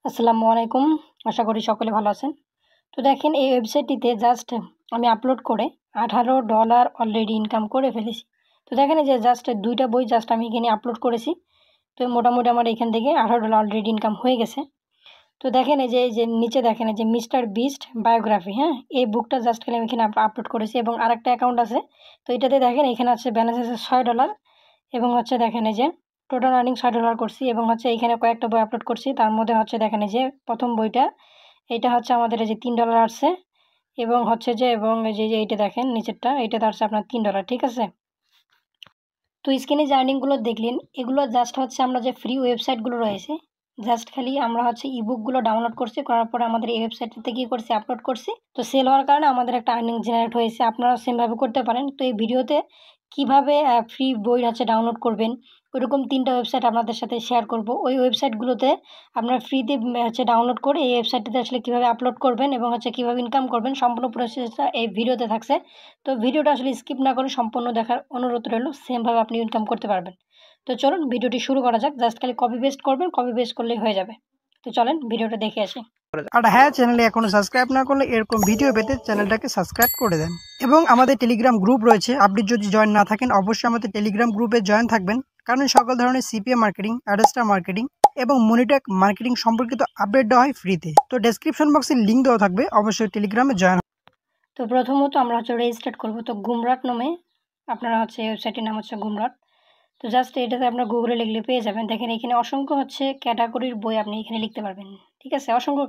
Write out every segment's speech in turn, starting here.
আসসালামু আলাইকুম। আশা করি সকলে ভালো আছেন। তো দেখেন এই ওয়েবসাইটটিতে জাস্ট আমি আপলোড করে $18 অলরেডি ইনকাম করে ফেলেছি। তো দেখেন এই যে জাস্ট ২ টা বই জাস্ট আমি এখানে আপলোড করেছি। তো মোটামুটি আমার এখান থেকে $18 অলরেডি ইনকাম হয়ে গেছে। তো দেখেন এই যে নিচে দেখেন এই যে মিস্টার বিস্ট বায়োগ্রাফি, হ্যাঁ? এই বুকটা জাস্ট খালি আমি এখানে আপলোড করেছি এবং আরেকটা অ্যাকাউন্ট আছে। তো এটাতে দেখেন এখানে আছে ব্যালেন্স আছে $6 এবং হচ্ছে দেখেন এই যে টোটাল আর্নিং $6 করছি এবং হচ্ছে এইখানে কয়েকটা বই আপলোড করছি। তার মধ্যে হচ্ছে দেখেন এই যে ১ম বইটা, এইটা হচ্ছে আমাদের এই যে $3 আসছে এবং হচ্ছে যে এবং এই যে এইটা দেখেন নিচেরটা, এইটাতে আসছে আপনার $3, ঠিক আছে? তো স্ক্রিনে যে আর্নিংগুলো দেখলেন, এগুলো জাস্ট হচ্ছে আমরা যে ফ্রি ওয়েবসাইটগুলো রয়েছে, জাস্ট খালি আমরা হচ্ছে ইবুকগুলো ডাউনলোড করছি, করার পরে আমাদের এই ওয়েবসাইটটাতে কি করছি, আপলোড করছি। তো সেল হওয়ার কারণে আমাদের একটা আর্নিং জেনারেট হয়েছে। আপনারাও সেমভাবে করতে পারেন। তো এই ভিডিওতে কিভাবে ফ্রি বই হচ্ছে ডাউনলোড করবেন, ওইরকম ৩টা ওয়েবসাইট আপনাদের সাথে শেয়ার করব। ওই ওয়েবসাইটগুলোতে আপনারা ফ্রিতে হচ্ছে ডাউনলোড করে এই ওয়েবসাইটটাতে আসলে কিভাবে আপলোড করবেন এবং হচ্ছে কিভাবে ইনকাম করবেন, সম্পূর্ণ প্রসেসটা এই ভিডিওতে থাকছে। তো ভিডিওটা আসলে স্কিপ না করে সম্পূর্ণ দেখার অনুরোধ রইল। সেমভাবে আপনি ইনকাম করতে পারবেন। তো চলুন ভিডিওটি শুরু করা যাক। জাস্ট খালি কপি পেস্ট করবেন, কপি পেস্ট করলেই হয়ে যাবে। তো চলেন ভিডিওটা দেখে আসি। আর হ্যাঁ, চ্যানেলে এখনো সাবস্ক্রাইব না করলে এরকম ভিডিও পেতে চ্যানেলটাকে সাবস্ক্রাইব করে দেন। এবং আমাদের টেলিগ্রাম গ্রুপ রয়েছে, আপনি যদি জয়েন না থাকেন অবশ্যই আমাদের টেলিগ্রাম গ্রুপে জয়েন থাকবেন, কারণ সকল ধরনের সিপিএ মার্কেটিং, অ্যাডস্টার মার্কেটিং এবং মনিটক মার্কেটিং সম্পর্কিত আপডেট দেওয়া হয় ফ্রিতে। তো ডেসক্রিপশন বক্সে লিঙ্ক দেওয়া থাকবে, অবশ্যই টেলিগ্রামে জয়েন। তো প্রথমত আমরা হচ্ছে রেজিস্টার করব। তো গুমরাট নামে আপনারা হচ্ছে ওয়েবসাইটের নাম হচ্ছে গুমরাট। তো জাস্ট এটাতে আপনার গুগলে লিখলে পেয়ে যাবেন। দেখেন এখানে অসংখ্য হচ্ছে ক্যাটাগরির বই আপনি এখানে লিখতে পারবেন, ঠিক আছে? অসংখ্য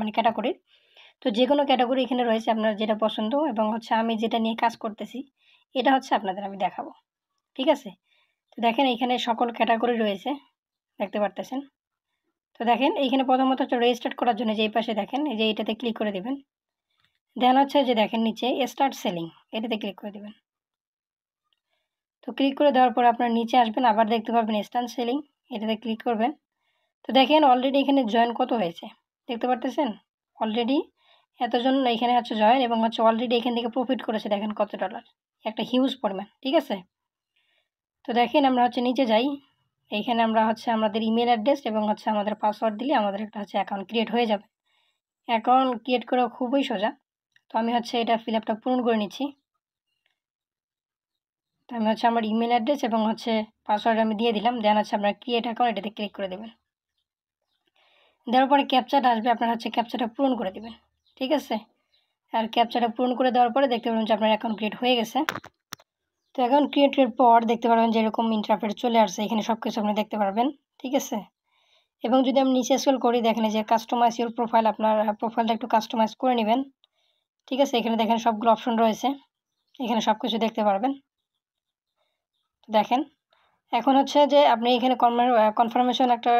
মানে ক্যাটাগরির। তো যে কোনো ক্যাটাগরি এখানে রয়েছে, আপনার যেটা পছন্দ এবং হচ্ছে আমি যেটা নিয়ে কাজ করতেছি এটা হচ্ছে আপনাদের আমি দেখাবো, ঠিক আছে? তো দেখেন এইখানে সকল ক্যাটাগরি রয়েছে, দেখতে পারতেছেন। তো দেখেন এইখানে প্রথমত হচ্ছে রেজিস্টার করার জন্য যে এই পাশে দেখেন এই যে এটাতে ক্লিক করে দেবেন। দেন হচ্ছে যে দেখেন নিচে স্টার্ট সেলিং, এটাতে ক্লিক করে দেবেন। তো ক্লিক করে দেওয়ার পর আপনার নিচে আসবেন, আবার দেখতে পাবেন স্টার্ট সেলিং, এটাতে ক্লিক করবেন। তো দেখেন অলরেডি এখানে জয়েন কত হয়েছে, দেখতে পারতেছেন? অলরেডি এতজন এখানে হচ্ছে জয়েন এবং হচ্ছে অলরেডি এখান থেকে প্রফিট করেছে দেখেন কত ডলার, একটা হিউজ পরিমাণ, ঠিক আছে? তো দেখেন আমরা হচ্ছে নিচে যাই। এইখানে আমরা হচ্ছে আমাদের ইমেল অ্যাড্রেস এবং হচ্ছে আমাদের পাসওয়ার্ড দিলে আমাদের একটা হচ্ছে অ্যাকাউন্ট ক্রিয়েট হয়ে যাবে। অ্যাকাউন্ট ক্রিয়েট করা খুবই সোজা। তো আমি হচ্ছে এটা ফিল আপটা পূরণ করে নিচ্ছি। তো আমি হচ্ছে আমার ইমেল অ্যাড্রেস এবং হচ্ছে পাসওয়ার্ড আমি দিয়ে দিলাম। দেন হচ্ছে আপনার ক্রিয়েট অ্যাকাউন্ট, এটাতে ক্লিক করে দেবেন। দেওয়ার পরে ক্যাপচাটা আসবে, আপনার হচ্ছে ক্যাপচাটা পূরণ করে দেবেন, ঠিক আছে? আর ক্যাপচাটা পূরণ করে দেওয়ার পরে দেখতে পাবেন যে আপনার অ্যাকাউন্ট ক্রিয়েট হয়ে গেছে। তো অ্যাকাউন্ট ক্রিয়েটের পর দেখতে পারবেন যে এরকম ইন্টারফেস চলে আসছে, এখানে সব কিছু আপনি দেখতে পারবেন, ঠিক আছে? এবং যদি আমি নিচে স্ক্রল করি দেখেন যে কাস্টমাইজ ইউর প্রোফাইল, আপনার প্রোফাইলটা একটু কাস্টমাইজ করে নেবেন, ঠিক আছে? এখানে দেখেন সবগুলো অপশন রয়েছে, এখানে সব কিছু দেখতে পারবেন। দেখেন এখন হচ্ছে যে আপনি এখানে কনফার্মেশন একটা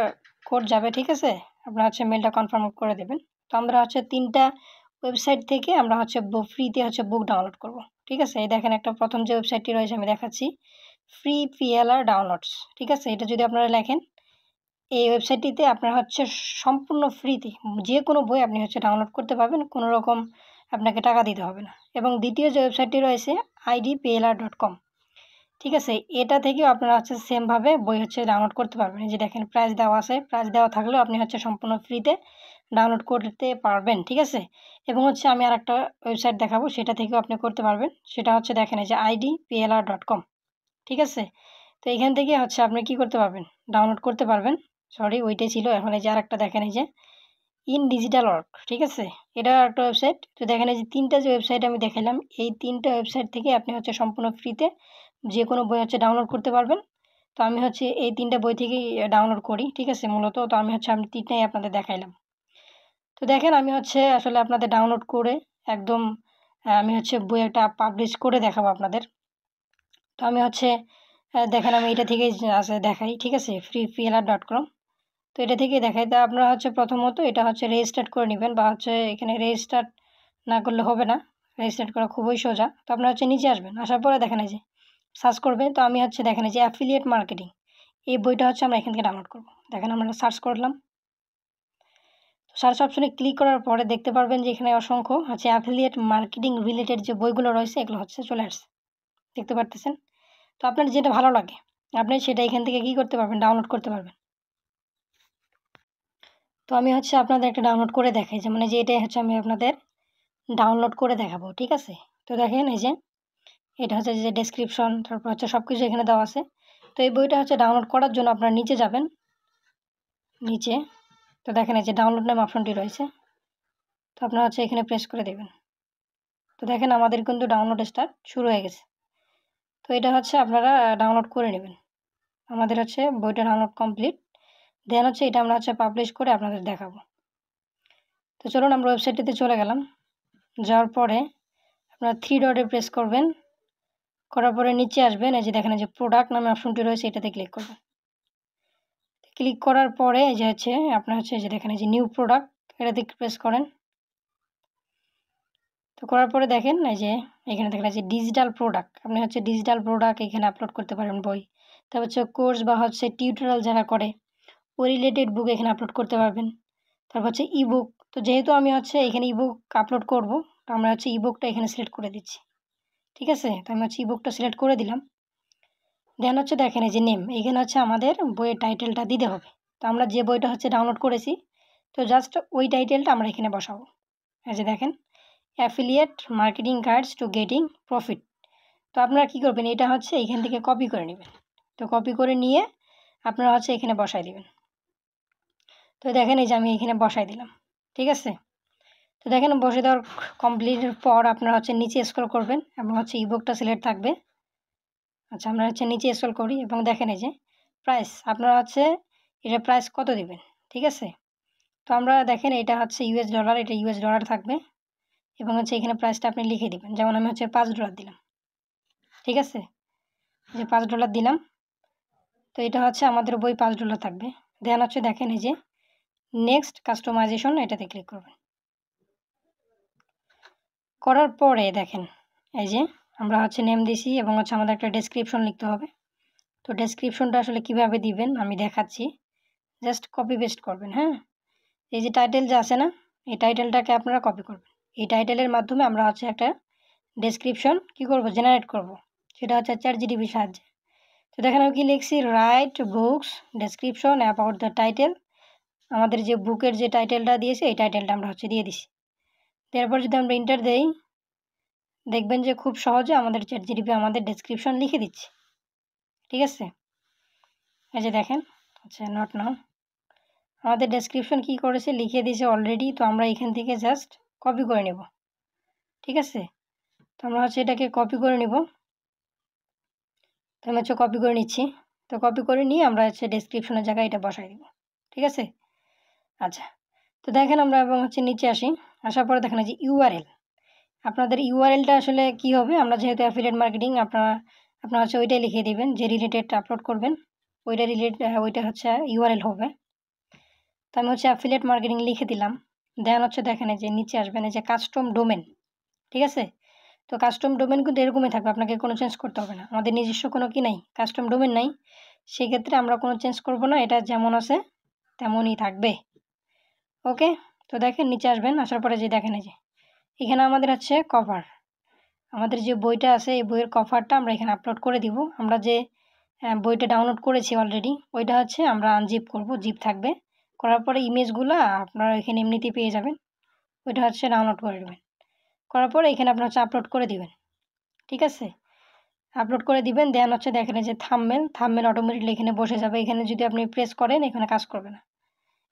কোড যাবে, ঠিক আছে? আপনার হচ্ছে মেলটা কনফার্ম করে দেবেন। তো আমরা হচ্ছে ৩টা ওয়েবসাইট থেকে আমরা হচ্ছে ফ্রিতে হচ্ছে বুক ডাউনলোড করব, ঠিক আছে? এই দেখেন একটা প্রথম যে ওয়েবসাইটটি রয়েছে আমি দেখাচ্ছি, ফ্রি পিএলআর ডাউনলোডস, ঠিক আছে? এটা যদি আপনারা লেখেন এই ওয়েবসাইটটিতে আপনার হচ্ছে সম্পূর্ণ ফ্রিতে যে কোনো বই আপনি হচ্ছে ডাউনলোড করতে পারবেন, কোনো রকম আপনাকে টাকা দিতে হবে না। এবং দ্বিতীয় যে ওয়েবসাইটটি রয়েছে idplr.com, ঠিক আছে? এটা থেকেও আপনারা হচ্ছে সেমভাবে বই হচ্ছে ডাউনলোড করতে পারবেন। এই যে দেখেন প্রাইস দেওয়া আছে, প্রাইস দেওয়া থাকলেও আপনি হচ্ছে সম্পূর্ণ ফ্রিতে ডাউনলোড করতে পারবেন, ঠিক আছে? এবং হচ্ছে আমি আরেকটা ওয়েবসাইট দেখাবো, সেটা থেকেও আপনি করতে পারবেন। সেটা হচ্ছে দেখেন এই যে idplr.com, ঠিক আছে? তো এখান থেকে হচ্ছে আপনি কি করতে পারবেন, ডাউনলোড করতে পারবেন। সরি ওইটাই ছিল। এখন এই যে আরেকটা দেখেন এই যে ইন ডিজিটাল ওয়ার্ক, ঠিক আছে? এটা একটা ওয়েবসাইট। তো দেখেন এই যে ৩টা যে ওয়েবসাইট আমি দেখালাম, এই ৩টা ওয়েবসাইট থেকে আপনি হচ্ছে সম্পূর্ণ ফ্রিতে যে কোনো বই হচ্ছে ডাউনলোড করতে পারবেন। তো আমি হচ্ছে এই ৩টা বই থেকেই ডাউনলোড করি, ঠিক আছে? মূলত তো আমি ৩টাই আপনাদের দেখাইলাম। তো দেখেন আমি হচ্ছে আসলে আপনাদের ডাউনলোড করে একদম আমি হচ্ছে বই একটা পাবলিশ করে দেখাবো আপনাদের। তো আমি হচ্ছে দেখেন আমি এটা থেকেই দেখাই, ঠিক আছে? freepilr.com, তো এটা থেকেই দেখাই। তা আপনারা হচ্ছে প্রথমত এটা হচ্ছে রেজিস্টার্ড করে নেবেন, বা হচ্ছে এখানে রেজিস্টার্ড না করলে হবে না, রেজিস্টার্ড করা খুবই সোজা। তো আপনারা হচ্ছে নিচে আসবেন, আসার পরে দেখেন এই যে সার্চ করবেন। তো আমি হচ্ছে দেখেন এই যে অ্যাফিলিয়েট মার্কেটিং, এই বইটা হচ্ছে আমরা এখান থেকে ডাউনলোড করব। দেখেন আমরা সার্চ করলাম, সার্চ অপশনে ক্লিক করার পরে দেখতে পারবেন যে এখানে অসংখ্য হচ্ছে অ্যাফিলিয়েট মার্কেটিং রিলেটেড যে বইগুলো রয়েছে এগুলো হচ্ছে চলে আসছে, দেখতে পারতেছেন? তো আপনার যেটা ভালো লাগে আপনি সেটা এখান থেকে কী করতে পারবেন, ডাউনলোড করতে পারবেন। তো আমি হচ্ছে আপনাদের একটা ডাউনলোড করে দেখাই, যে মানে যে এটাই হচ্ছে আমি আপনাদের ডাউনলোড করে দেখাবো, ঠিক আছে? তো দেখেন এই যে এটা হচ্ছে যে ডেসক্রিপশন, তারপর হচ্ছে সব কিছু এখানে দেওয়া আছে। তো এই বইটা হচ্ছে ডাউনলোড করার জন্য আপনারা নিচে যাবেন, নিচে তো দেখেন এই যে ডাউনলোড নামে অপশনটি রয়েছে, তো আপনারা হচ্ছে এখানে প্রেস করে দেবেন। তো দেখেন আমাদের কিন্তু ডাউনলোড স্টার্ট শুরু হয়ে গেছে। তো এটা হচ্ছে আপনারা ডাউনলোড করে নেবেন। আমাদের হচ্ছে বইটা ডাউনলোড কমপ্লিট। দেন হচ্ছে এটা আমরা হচ্ছে পাবলিশ করে আপনাদের দেখাবো। তো চলুন আমরা ওয়েবসাইটটিতে চলে গেলাম। যাওয়ার পরে আপনারা 3 ডটে প্রেস করবেন, করার পরে নিচে আসবেন, এই যে দেখেন এই যে প্রোডাক্ট নামে অপশনটি রয়েছে, এটাতে ক্লিক করবেন। ক্লিক করার পরে এই যে হচ্ছে আপনার হচ্ছে যে দেখেন এই যে নিউ প্রোডাক্ট, এটাতে প্রেস করেন। তো করার পরে দেখেন এই যে এখানে দেখেন এই যে ডিজিটাল প্রোডাক্ট, আপনি হচ্ছে ডিজিটাল প্রোডাক্ট এখানে আপলোড করতে পারেন বই। তারপর হচ্ছে কোর্স বা হচ্ছে টিউটোরিয়াল যারা করে ওই রিলেটেড বুক এখানে আপলোড করতে পারবেন। তারপর হচ্ছে ইবুক, তো যেহেতু আমি হচ্ছে এখানে ইবুক আপলোড করব, তো আমরা হচ্ছে ইবুকটা এখানে সিলেক্ট করে দিচ্ছি, ঠিক আছে? তো আমি হচ্ছে ইবুকটা সিলেক্ট করে দিলাম। দেন হচ্ছে দেখেন এই যে নেম, এখানে হচ্ছে আমাদের বইয়ের টাইটেলটা দিতে হবে। তো আমরা যে বইটা হচ্ছে ডাউনলোড করেছি, তো জাস্ট ওই টাইটেলটা আমরা এখানে বসাবো। এই যে দেখেন affiliate marketing guides to getting profit. তো আপনারা কী করবেন, এটা হচ্ছে এখান থেকে কপি করে নেবেন। তো কপি করে নিয়ে আপনারা হচ্ছে এখানে বসায় দিবেন। তো দেখেন এই যে আমি এখানে বসাই দিলাম, ঠিক আছে? তো দেখেন বসে দেওয়ার কমপ্লিটের পর আপনারা হচ্ছে নিচে স্ক্রল করবেন এবং হচ্ছে ইবুকটা সিলেক্ট থাকবে। আচ্ছা আমরা হচ্ছে নিচে স্ক্রল করি এবং দেখেন এই যে প্রাইস, আপনারা হচ্ছে এটা প্রাইস কত দিবেন, ঠিক আছে? তো আমরা দেখেন এটা হচ্ছে ইউএস ডলার, এটা ইউএস ডলার থাকবে এবং হচ্ছে এখানে প্রাইসটা আপনি লিখে দিবেন। যেমন আমি হচ্ছে $5 দিলাম, ঠিক আছে? যে $5 দিলাম। তো এটা হচ্ছে আমাদের বই $5 থাকবে। দেন হচ্ছে দেখেন এই যে নেক্সট কাস্টমাইজেশন, এটাতে ক্লিক করবেন। করার পরে দেখেন এই যে আমরা হচ্ছে নেম দিছি এবং হচ্ছে আমাদের একটা ডেসক্রিপশন লিখতে হবে। তো ডেসক্রিপশনটা আসলে কিভাবে দিবেন আমি দেখাচ্ছি, জাস্ট কপি পেস্ট করবেন, হ্যাঁ? এই যে টাইটেল যে আছে না, এই টাইটেলটাকে আপনারা কপি করবেন। এই টাইটেলের মাধ্যমে আমরা হচ্ছে একটা ডেসক্রিপশন কী করব, জেনারেট করব, সেটা হচ্ছে চ্যাটজিপিটির সাহায্যে। তো দেখেন আমি কি লিখছি, right books description about the title. আমাদের যে বুকের যে টাইটেলটা দিয়েছে এই টাইটেলটা আমরা হচ্ছে দিয়ে দিছি। তারপর যদি আমরা এন্টার দেই, দেখবেন যে খুব সহজে আমাদের চ্যাটজিপিটি আমাদের ডেসক্রিপশন লিখে দিচ্ছে, ঠিক আছে? এই যে দেখেন, আচ্ছা নট নাও, আমাদের ডেসক্রিপশন কী করেছে লিখে দিয়েছে অলরেডি। তো আমরা এখান থেকে জাস্ট কপি করে নেব, ঠিক আছে? তো আমরা হচ্ছে এটাকে কপি করে নিব। তো আমি হচ্ছে কপি করে নিচ্ছি। তো কপি করে নিয়ে আমরা হচ্ছে ডেসক্রিপশনের জায়গায় এটা বসাই দিব, ঠিক আছে? আচ্ছা, তো দেখেন আমরা এবং হচ্ছে নিচে আসি, আসার পরে দেখেন যে ইউআরএল, আপনাদের ইউআরএলটা আসলে কী হবে, আমরা যেহেতু অ্যাফিলিয়েট মার্কেটিং আপনারা হচ্ছে ওইটাই লিখে দিবেন যে রিলেটেড আপলোড করবেন, ওইটা হচ্ছে ইউআরএল হবে। তো আমি হচ্ছে অ্যাফিলিয়েট মার্কেটিং লিখে দিলাম। দেন হচ্ছে দেখেন এই যে নিচে আসবেন এই যে কাস্টম ডোমেন, ঠিক আছে? তো কাস্টম ডোমেন কিন্তু এরকমই থাকবে, আপনাকে কোনো চেঞ্জ করতে হবে না। আমাদের নিজস্ব কোনো কি নাই, কাস্টম ডোমেন নাই, সেক্ষেত্রে আমরা কোনো চেঞ্জ করব না, এটা যেমন আছে তেমনই থাকবে, ওকে? তো দেখেন নিচে আসবেন, আসার পরে যে দেখেন এই যে এখানে আমাদের হচ্ছে কভার, আমাদের যে বইটা আছে এই বইয়ের কভারটা আমরা এখানে আপলোড করে দিব। আমরা যে বইটা ডাউনলোড করেছি অলরেডি, ওইটা হচ্ছে আমরা আনজিপ করব, জিপ থাকবে। করার পরে ইমেজগুলো আপনারা এখানে এমনিতেই পেয়ে যাবেন, ওইটা হচ্ছে ডাউনলোড করে নেবেন। করার পরে এখানে আপনার হচ্ছে আপলোড করে দিবেন, ঠিক আছে? আপলোড করে দিবেন। দেন হচ্ছে দেখেন যে থাম্বনেল অটোমেটিকলি এখানে বসে যাবে। এখানে যদি আপনি প্রেস করেন এখানে কাজ করবে না,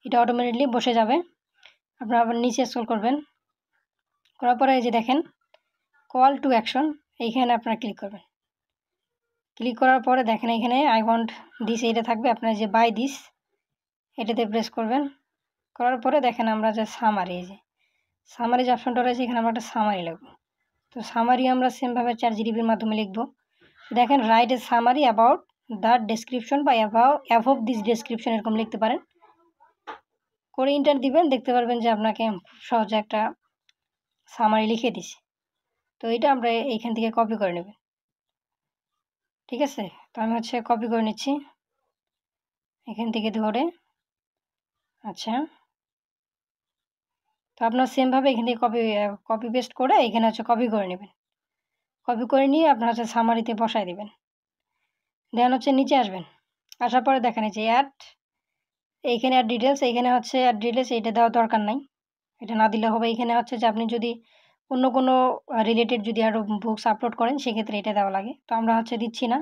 এটা অটোমেটিকলি বসে যাবে। আপনারা আবার নিচে স্ক্রল করবেন, করার পরে এই যে দেখেন কল টু অ্যাকশন, এইখানে আপনারা ক্লিক করবেন। ক্লিক করার পরে দেখেন এখানে আই ওয়ান্ট দিস এইটা থাকবে, আপনার যে বাই দিস এটাতে প্রেস করবেন। করার পরে দেখেন আমরা যে সামারি, এই যে সামারি যে অপশনটা রয়েছে এখানে আমরা একটা সামারি লিখব। তো সামারি আমরা সেমভাবে চ্যাটজিপিটির মাধ্যমে লিখব। দেখেন write a summary about the description বা অ্যাবভ দিস ডেসক্রিপশন, এরকম লিখতে পারেন। করে এন্টার দিবেন, দেখতে পারবেন যে আপনাকে সহজে একটা সামারি লিখে দিছে। তো এটা আমরা এইখান থেকে কপি করে নেবেন, ঠিক আছে? তো আমি হচ্ছে কপি করে নিচ্ছি এখান থেকে ধরে। আচ্ছা, তো আপনার সেমভাবে এখান থেকে কপি পেস্ট করে এখানে হচ্ছে কপি করে নেবেন। কপি করে নিয়ে আপনার হচ্ছে সামারিতে বসায় দিবেন। দেন হচ্ছে নিচে আসবেন, আসার পরে দেখেন এই যে এইখানে আর ডিটেলস, এইখানে হচ্ছে আর ডিটেলস, এটা দেওয়ার দরকার নাই, এটা না দিলে হবে। এখানে হচ্ছে যে আপনি যদি অন্য কোনো রিলেটেড যদি আরও বুকস আপলোড করেন সেক্ষেত্রে এটা দেওয়া লাগে। তো আমরা হচ্ছে দিচ্ছি না,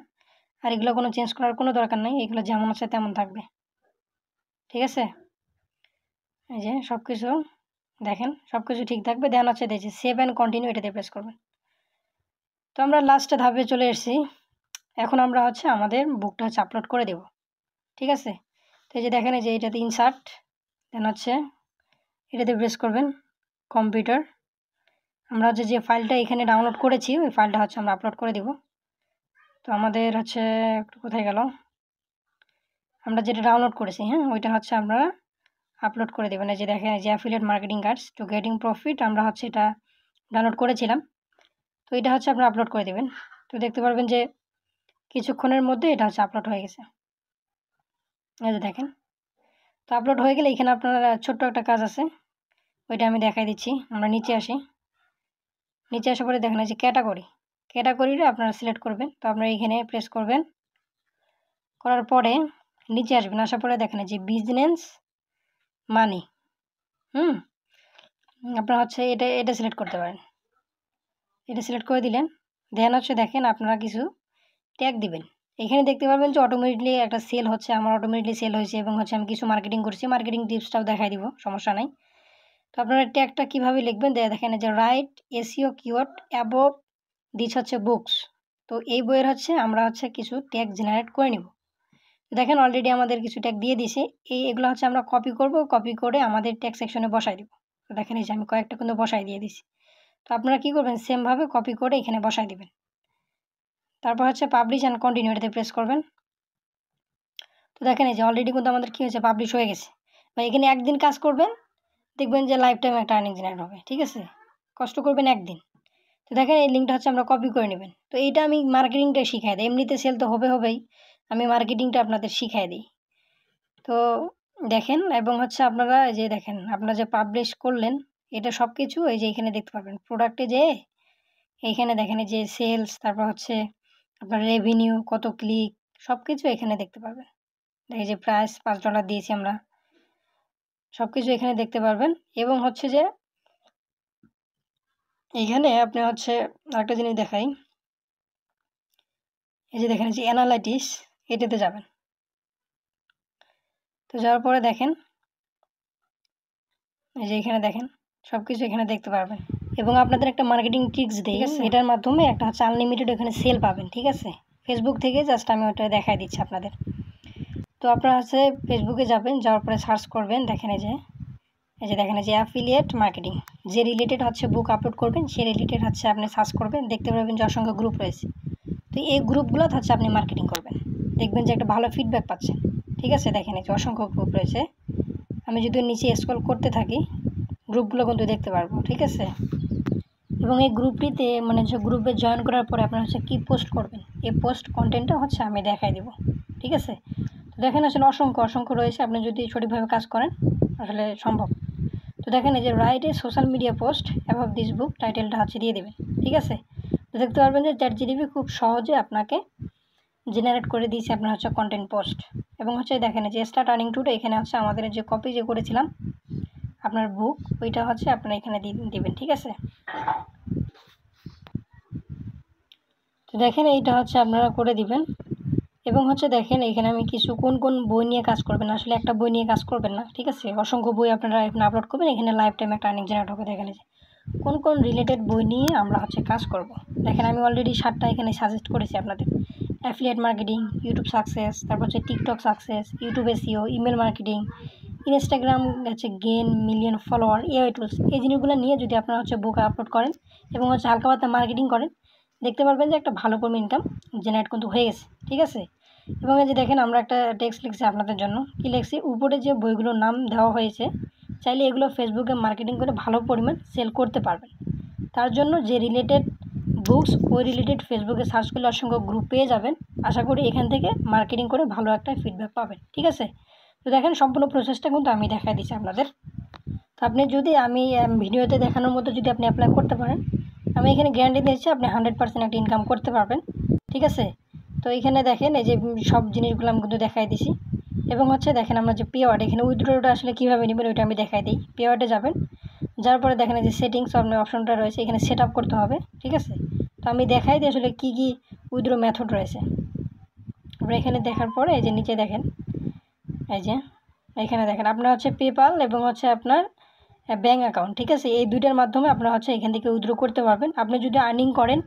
আর এগুলো কোনো চেঞ্জ করার কোনো দরকার নাই, এগুলো যেমন আছে তেমন থাকবে, ঠিক আছে। এই যে সব কিছু দেখেন, সব কিছু ঠিক থাকবে। দেন হচ্ছে দেখছি সেভ অ্যান্ড কন্টিনিউ, এটাতে প্রেস করবেন। তো আমরা লাস্টে ধাপে চলে এসেছি। এখন আমরা হচ্ছে আমাদের বুকটা হচ্ছে আপলোড করে দেব, ঠিক আছে। তো এই যে দেখেন, এই যে এটাতে ইনসার্ট, দেন হচ্ছে এটাতে প্রেস করবেন কম্পিউটার। আমরা হচ্ছে যে ফাইলটা এখানে ডাউনলোড করেছি ওই ফাইলটা হচ্ছে আমরা আপলোড করে দিব। তো আমাদের হচ্ছে একটু কোথায় গেল, আমরা যেটা ডাউনলোড করেছি, হ্যাঁ, ওইটা হচ্ছে আমরা আপলোড করে দেবেন। এই যে দেখেন, এই যে affiliate marketing cards to getting profit, আমরা হচ্ছে এটা ডাউনলোড করেছিলাম। তো এটা হচ্ছে আপনারা আপলোড করে দেবেন। তো দেখতে পারবেন যে কিছুক্ষণের মধ্যে এটা হচ্ছে আপলোড হয়ে গেছে। এই যে দেখেন, তো আপলোড হয়ে গেলে এখানে আপনার ছোট্ট একটা কাজ আছে, ওইটা আমি দেখাই দিচ্ছি। আমরা নিচে আসি, নিচে আসার পরে দেখেন এই যে ক্যাটাগরিটা আপনারা সিলেক্ট করবেন। তো আপনারা এখানে প্রেস করবেন, করার পরে নিচে আসবেন, আসার পরে দেখেন যে বিজনেস মানি, আপনারা হচ্ছে এটা সিলেক্ট করতে পারেন। এটা সিলেক্ট করে দিলেন, দেন হচ্ছে দেখেন আপনারা কিছু ট্যাগ দিবেন। এখানে দেখতে পারবেন যে অটোমেটিকলি একটা সেল হচ্ছে, আমার অটোমেটিকলি সেল হয়েছে, এবং হচ্ছে আমি কিছু মার্কেটিং করছি, মার্কেটিং টিপসটাও দেখাই দিব, সমস্যা নাই। তো আপনারা ট্যাগটা কীভাবে লিখবেন দেখেন, যে right SEO keyword above this হচ্ছে বুকস। তো এই বইয়ের হচ্ছে আমরা হচ্ছে কিছু ট্যাগ জেনারেট করে নিব। দেখেন অলরেডি আমাদের কিছু ট্যাগ দিয়ে দিছে, এগুলো হচ্ছে আমরা কপি করব, কপি করে আমাদের ট্যাগ সেকশনে বসাই দিব। তো দেখেন এই যে আমি কয়েকটা কিন্তু বসাই দিয়ে দিছি। তো আপনারা কী করবেন, সেমভাবে কপি করে এখানে বসাই দিবেন। তারপর হচ্ছে পাবলিশ অ্যান্ড কন্টিনিউ, এটাতে প্রেস করবেন। তো দেখেন এই যে অলরেডি কিন্তু আমাদের কী হয়েছে, পাবলিশ হয়ে গেছে। বা এখানে একদিন কাজ করবেন, দেখবেন যে লাইফ টাইম একটা আর্নিং জেনারেট হবে, ঠিক আছে। কষ্ট করবেন একদিন। তো দেখেন এই লিঙ্কটা হচ্ছে আমরা কপি করে নেবেন। তো এইটা আমি মার্কেটিংটা শিখাই দিই, এমনিতে সেল তো হবেই, আমি মার্কেটিংটা আপনাদের শিখাই দিই। তো দেখেন, এবং হচ্ছে আপনারা এই যে দেখেন আপনারা যে পাবলিশ করলেন এটা সব কিছু এই যে এখানে দেখতে পারবেন। প্রোডাক্টে যে এইখানে দেখেন এই যে সেলস, তারপর হচ্ছে আপনার রেভিনিউ, কত ক্লিক, সব কিছু এখানে দেখতে পারবেন। এই যে প্রাইস $5 দিয়েছি আমরা, সব কিছু এখানে দেখতে পারবেন। এবং হচ্ছে যে এইখানে আপনি হচ্ছে আরেকটা জিনিস দেখাই, এই যে দেখেন যে অ্যানালাইটিক্স, এটাতে যাবেন। তো যাওয়ার পরে দেখেন এই যে এখানে দেখেন সব কিছু এখানে দেখতে পারবেন। এবং আপনাদের একটা মার্কেটিং ট্রিক্স দিই, এটার মাধ্যমে একটা হচ্ছে আনলিমিটেড এখানে সেল পাবেন, ঠিক আছে। ফেসবুক থেকে জাস্ট আমি ওটা দেখাই দিচ্ছি আপনাদের। তো আপনারা হচ্ছে ফেসবুকে যাবেন, যাওয়ার পরে সার্চ করবেন, দেখেন এই যে দেখেন এই যে অ্যাফিলিয়েট মার্কেটিং, যে রিলেটেড হচ্ছে বুক আপলোড করবেন সে রিলেটেড হচ্ছে আপনি সার্চ করবেন, দেখতে পারবেন যে অসংখ্য গ্রুপ রয়েছে। তো এই গ্রুপগুলো হচ্ছে আপনি মার্কেটিং করবেন, দেখবেন যে একটা ভালো ফিডব্যাক পাচ্ছেন, ঠিক আছে। দেখেন এই যে অসংখ্য গ্রুপ রয়েছে, আমি যদি নিচে স্ক্রল করতে থাকি গ্রুপগুলো কিন্তু দেখতে পারবো, ঠিক আছে। এবং এই গ্রুপটিতে মানে যে গ্রুপে জয়েন করার পরে আপনারা হচ্ছে কী পোস্ট করবেন, এই পোস্ট কন্টেন্টটা হচ্ছে আমি দেখাই দেব, ঠিক আছে। তো দেখেন আসলে অসংখ্য রয়েছে, আপনি যদি সঠিকভাবে কাজ করেন আসলে সম্ভব। তো দেখেন এই যে write a social media post about this book, টাইটেলটা হচ্ছে দিয়ে দেবেন, ঠিক আছে। তো দেখতে পারবেন যে ChatGPT খুব সহজে আপনাকে জেনারেট করে দিয়েছে আপনার হচ্ছে কন্টেন্ট পোস্ট। এবং হচ্ছে দেখেন যে স্টার্ট আর্নিং টুডে, এখানে হচ্ছে আমাদের যে কপি যে করেছিলাম আপনার বুক, ওইটা হচ্ছে আপনারা এখানে দিবেন, ঠিক আছে। তো দেখেন এইটা হচ্ছে আপনারা করে দিবেন। এবং হচ্ছে দেখেন এখানে আমি কিছু কোন বই নিয়ে কাজ করবেন, আসলে একটা বই নিয়ে কাজ করবেন না, ঠিক আছে। অসংখ্য বই আপনারা এখানে আপলোড করবেন, এখানে লাইফ টাইম একটা আর্নিং জেনারেট হবে। দেখেন যে কোন রিলেটেড বই নিয়ে আমরা হচ্ছে কাজ করব। দেখেন আমি অলরেডি 7টা এখানে সাজেস্ট করেছি আপনাদের। অ্যাফিলিয়েট মার্কেটিং, ইউটিউব সাকসেস, তারপর হচ্ছে TikTok success, YouTube SEO, email marketing, Instagram হচ্ছে gain million follower, AI tools, এই জিনিসগুলো নিয়ে যদি আপনারা হচ্ছে বুক আপলোড করেন এবং হচ্ছে হালকা পাতলা মার্কেটিং করেন, দেখতে পারবেন যে একটা ভালো পরিমাণ ইনকাম জেনারেট কিন্তু হয়ে গেছে, ঠিক আছে। এবং এই যে দেখেন আমরা একটা টেক্সট লিখছি আপনাদের জন্য, কি লিখছি, উপরে যে বইগুলোর নাম দেওয়া হয়েছে চাইলে এগুলো ফেসবুকে মার্কেটিং করে ভালো পরিমাণ সেল করতে পারবেন। তার জন্য যে রিলেটেড বুকস, ওই রিলেটেড ফেসবুকে সার্চ করলে অসংখ্য গ্রুপ পেয়ে যাবেন। আশা করি এখান থেকে মার্কেটিং করে ভালো একটা ফিডব্যাক পাবেন, ঠিক আছে। তো দেখেন সম্পূর্ণ প্রসেসটা কিন্তু আমি দেখাই দিচ্ছি আপনাদের। তো আপনি যদি আমি ভিডিওতে দেখানোর মতো যদি আপনি অ্যাপ্লাই করতে পারেন, আমি এখানে গ্যারান্টি দিচ্ছি আপনি 100% একটা ইনকাম করতে পারবেন, ঠিক আছে। তো এখানে দেখেন এই যে সব জিনিসগুলো আমি কিন্তু দেখাই দিছি। এবং হচ্ছে দেখেন আমরা যে পে ওয়ার্ড এখানে উইথড্রটা আসলে কীভাবে নেবেন ওইটা আমি দেখাই দিই। পে ওয়ার্ডে যাবেন, যার পরে দেখেন যে সেটিংস আপনার অপশনটা রয়েছে, এখানে সেট আপ করতে হবে, ঠিক আছে। তো আমি দেখাই দিই আসলে কী কী উইথড্র মেথড রয়েছে। আপনারা এখানে দেখার পরে এই যে নিচে দেখেন, এই যে এখানে দেখেন আপনার হচ্ছে পেপাল এবং হচ্ছে আপনার ব্যাঙ্ক অ্যাকাউন্ট, ঠিক আছে। এই দুইটার মাধ্যমে আপনারা হচ্ছে এখান থেকে উইথড্র করতে পারবেন। আপনি যদি আর্নিং করেন,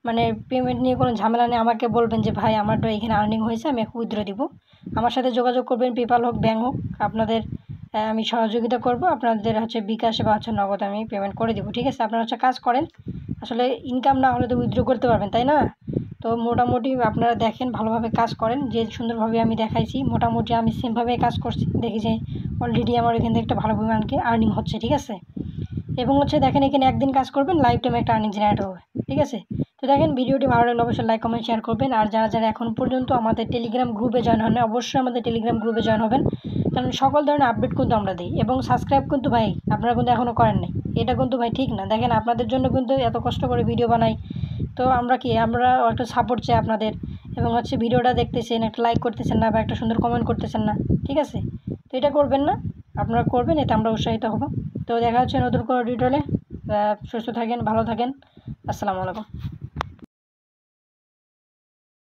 মানে পেমেন্ট নিয়ে কোনো ঝামেলা নেই, আমাকে বলবেন যে ভাই আমার তো এখানে আর্নিং হয়েছে, আমি উইথড্র দিব। আমার সাথে যোগাযোগ করবেন, পেপাল হোক ব্যাঙ্ক হোক, আপনাদের আমি সহযোগিতা করব। আপনাদের হচ্ছে বিকাশে বা হচ্ছে নগদ আমি পেমেন্ট করে দেবো, ঠিক আছে। আপনারা হচ্ছে কাজ করেন, আসলে ইনকাম না হলে তো উইথড্র করতে পারবেন, তাই না? তো মোটামুটি আপনারা দেখেন, ভালোভাবে কাজ করেন, যে সুন্দরভাবে আমি দেখাইছি মোটামুটি আমি সেমভাবে কাজ করছি, দেখি যে অলরেডি আমার এখান থেকে একটা ভালো পরিমাণকে আর্নিং হচ্ছে, ঠিক আছে। এবং হচ্ছে দেখেন এখানে একদিন কাজ করবেন, লাইফ টাইম একটা আর্নিং জেনারেট হবে, ঠিক আছে। তো দেখেন ভিডিওটি ভালো লাগলে অবশ্যই লাইক কমেন্ট শেয়ার করবেন। আর যারা যারা এখন পর্যন্ত আমাদের টেলিগ্রাম গ্রুপে জয়েন হন, অবশ্যই আমাদের টেলিগ্রাম গ্রুপে জয়েন হবেন, কারণ সকল ধরনের আপডেট কিন্তু আমরা দিই। এবং সাবস্ক্রাইব কিন্তু ভাই আপনারা কিন্তু এখনও করেন নাই, এটা কিন্তু ভাই ঠিক না। দেখেন আপনাদের জন্য কিন্তু এত কষ্ট করে ভিডিও বানাই, তো আমরা একটু সাপোর্ট চাই আপনাদের। এবং হচ্ছে ভিডিওটা দেখতেছেন, একটা লাইক করতেছেন না বা একটা সুন্দর কমেন্ট করতেছেন না, ঠিক আছে। তো এটা করবেন না, আপনারা করবেন, এতে আমরা উৎসাহিত হব। তো দেখা হচ্ছে নতুন কোনো টিউটোরিয়ালে। সুস্থ থাকেন, ভালো থাকেন, আসসালামু আলাইকুম।